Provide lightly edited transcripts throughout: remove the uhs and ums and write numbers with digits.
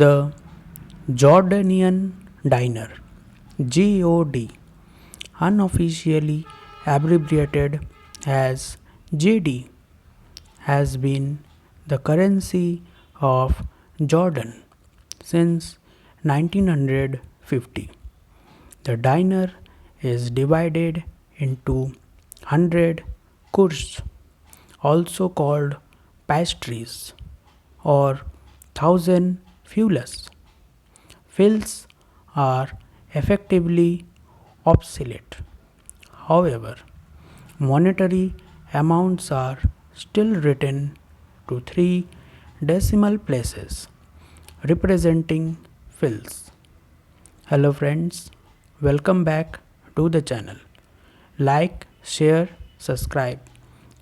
The Jordanian Dinar (JOD), unofficially abbreviated as JD, has been the currency of Jordan since 1950. The dinar is divided into 100 kurs, also called pastries, or 1000 fulas. Fills are effectively obsolete. However, monetary amounts are still written to three decimal places, representing fills. Hello friends, welcome back to the channel. Like, share, subscribe,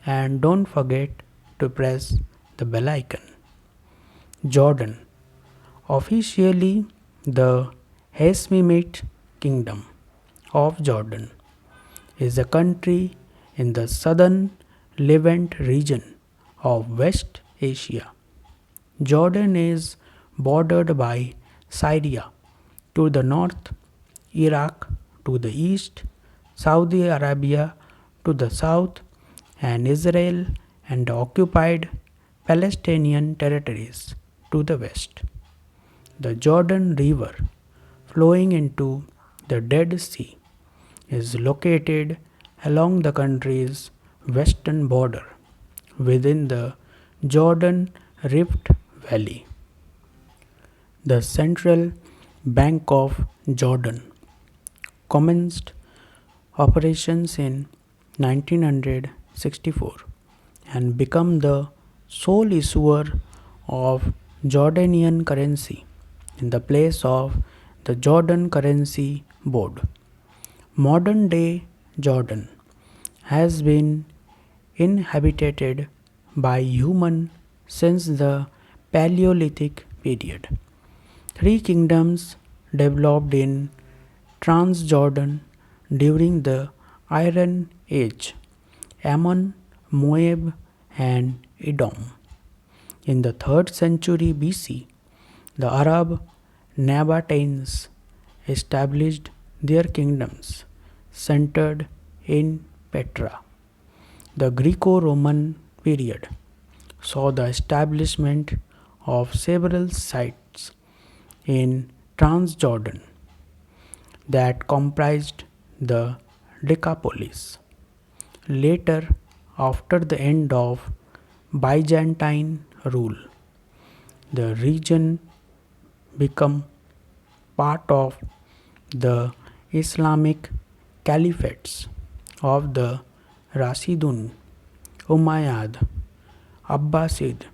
and don't forget to press the bell icon. Jordan, officially the Hashemite Kingdom of Jordan, is a country in the southern Levant region of West Asia. Jordan is bordered by Syria to the north, Iraq to the east, Saudi Arabia to the south, and Israel and the occupied Palestinian territories to the west. The Jordan River, flowing into the Dead Sea, is located along the country's western border within the Jordan Rift Valley. The Central Bank of Jordan commenced operations in 1964 and became the sole issuer of Jordanian currency in the place of the Jordan Currency Board. Modern day Jordan has been inhabited by humans since the Paleolithic period. Three kingdoms developed in Transjordan during the Iron Age: Ammon, Moab, and Edom. In the 3rd century BC, the Arab Nabateans established their kingdoms centered in Petra. The Greco Roman period saw the establishment of several sites in Transjordan that comprised the Decapolis. Later, after the end of Byzantine rule, the region became part of the Islamic caliphates of the Rashidun, Umayyad, Abbasid,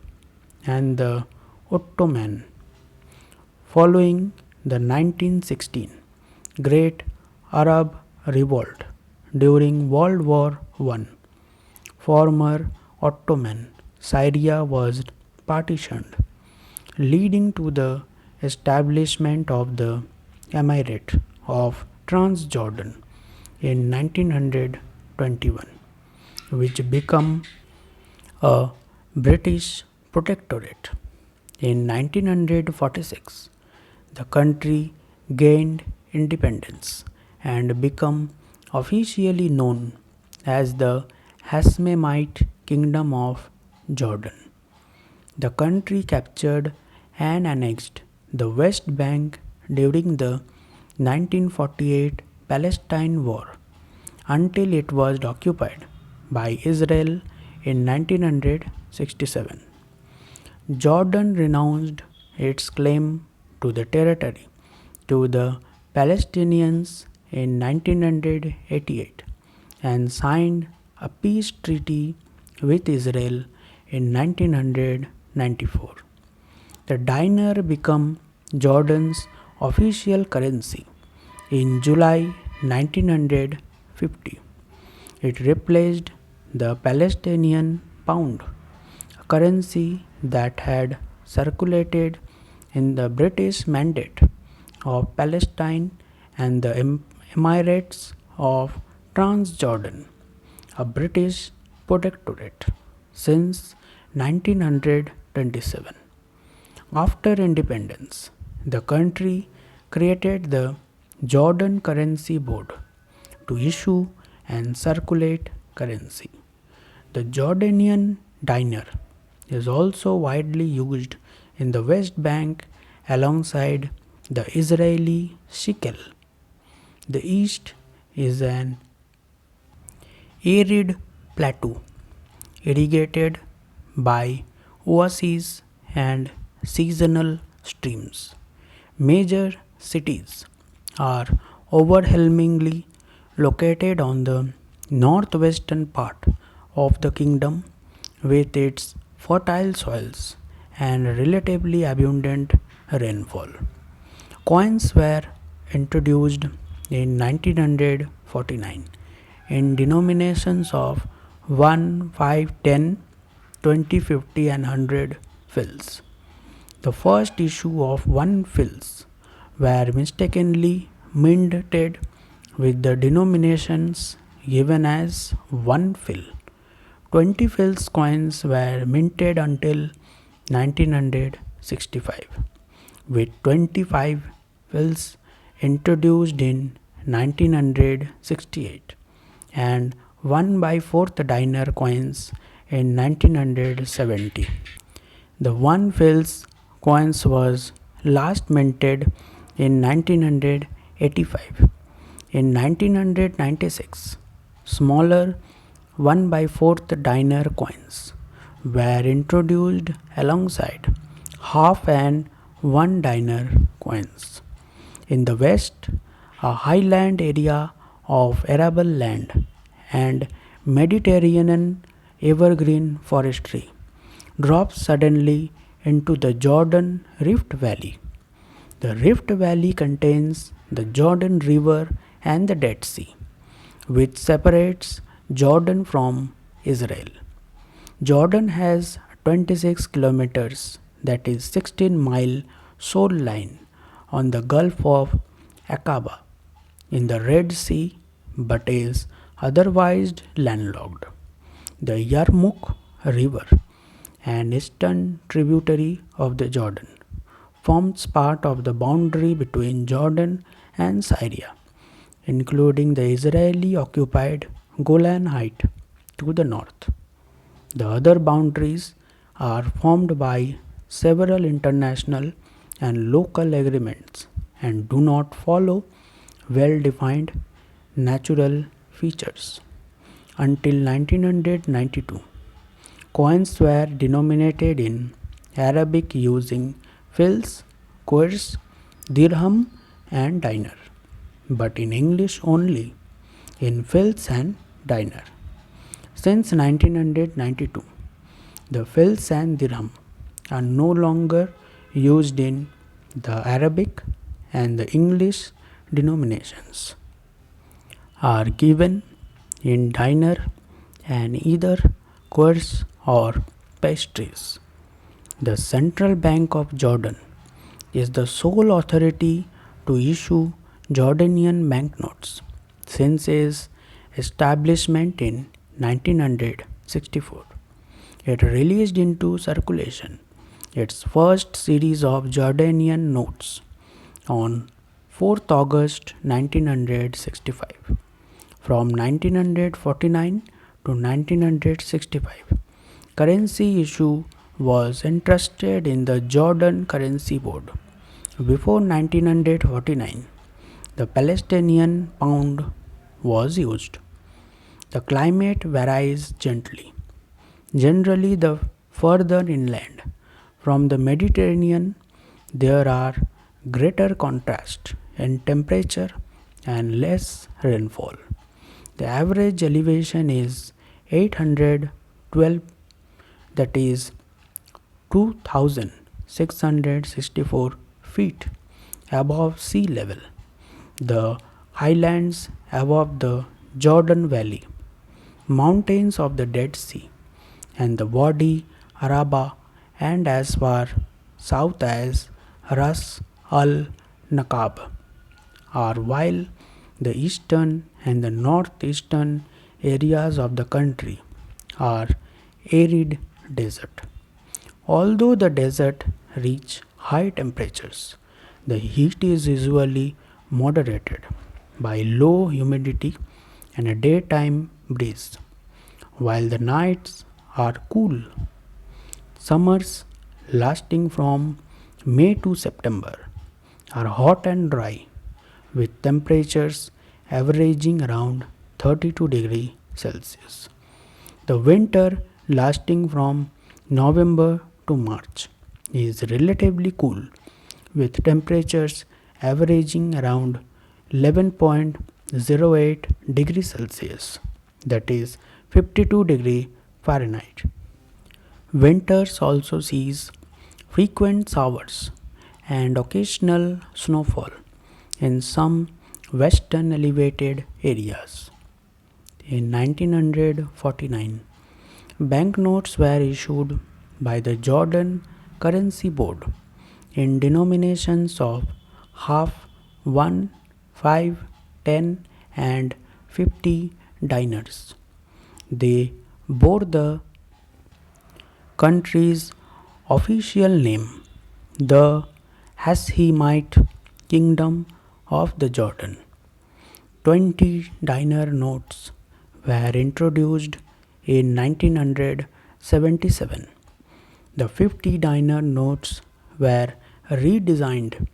and the Ottoman. Following the 1916 Great Arab Revolt during World War I, former Ottoman Syria was partitioned, leading to the establishment of the Emirate of Transjordan in 1921, which became a British protectorate. In 1946, the country gained independence and became officially known as the Hashemite Kingdom of Jordan. The country captured and annexed the West Bank during the 1948 Palestine War until it was occupied by Israel in 1967. Jordan renounced its claim to the territory to the Palestinians in 1988 and signed a peace treaty with Israel in 1994. The dinar became Jordan's official currency in July 1950. It replaced the Palestinian pound, a currency that had circulated in the British Mandate of Palestine and the Emirates of Transjordan, a British protectorate, since 1927. After independence, the country created the Jordan Currency Board to issue and circulate currency. The Jordanian dinar is also widely used in the West Bank alongside the Israeli shekel. The east is an arid plateau irrigated by oases and seasonal streams. Major cities are overwhelmingly located on the northwestern part of the kingdom with its fertile soils and relatively abundant rainfall. Coins were introduced in 1949 in denominations of 1, 5, 10, 20, 50, and 100 fils. The first issue of 1 fils were mistakenly minted with the denominations given as 1 fil. 20 fils coins were minted until 1965, with 25 fils introduced in 1968 and 1 by 4th dinar coins in 1970. The 1 fils coins was last minted in 1985. In 1996, smaller 1 by 4th dinar coins were introduced alongside half and 1 dinar coins. In the west, a highland area of arable land and Mediterranean evergreen forestry drops suddenly into the Jordan Rift Valley. The Rift Valley contains the Jordan River and the Dead Sea, which separates Jordan from Israel. Jordan has 26 kilometers, that is 16-mile shoreline on the Gulf of Aqaba in the Red Sea, but is otherwise landlocked. The Yarmouk River, an eastern tributary of the Jordan, forms part of the boundary between Jordan and Syria, including the Israeli occupied Golan Heights to the north. The other boundaries are formed by several international and local agreements and do not follow well defined natural features. Until 1992, coins were denominated in Arabic using fils, quers, dirham, and dinar, but in English only in fils and dinar. Since 1992, the fils and dirham are no longer used in the Arabic, and the English denominations are given in dinar and either quers or pastries. The Central Bank of Jordan is the sole authority to issue Jordanian banknotes since its establishment in 1964. It released into circulation its first series of Jordanian notes on 4th August 1965. From 1949 to 1965, currency issue was entrusted in the Jordan Currency Board. Before 1949, the Palestinian pound was used. The climate varies gently. Generally, the further inland from the Mediterranean, there are greater contrast in temperature and less rainfall. The average elevation is 812, that is 2664 feet above sea level. The highlands above the Jordan Valley, mountains of the Dead Sea, and the Wadi Araba, and as far south as Ras al Nakab are, while the eastern and the northeastern areas of the country are arid desert. Although the desert rich high temperatures. The heat is usually moderated by low humidity and a daytime breeze, while the nights are cool. Summers lasting from May to September are hot and dry, with temperatures averaging around 32 degrees Celsius. The winter lasting from November to March is relatively cool, with temperatures averaging around 11.08 degrees Celsius, that is 52 degrees Fahrenheit. Winters also sees frequent showers and occasional snowfall in some western elevated areas. In 1949, banknotes were issued by the Jordan Currency Board in denominations of half, 1, 5, 10, and 50 dinars. They bore the country's official name, the Hashemite Kingdom of the Jordan. 20 dinar notes were introduced in 1977. The 50 dinar notes were redesigned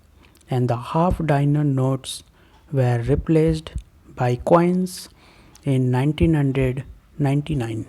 and the half dinar notes were replaced by coins in 1999.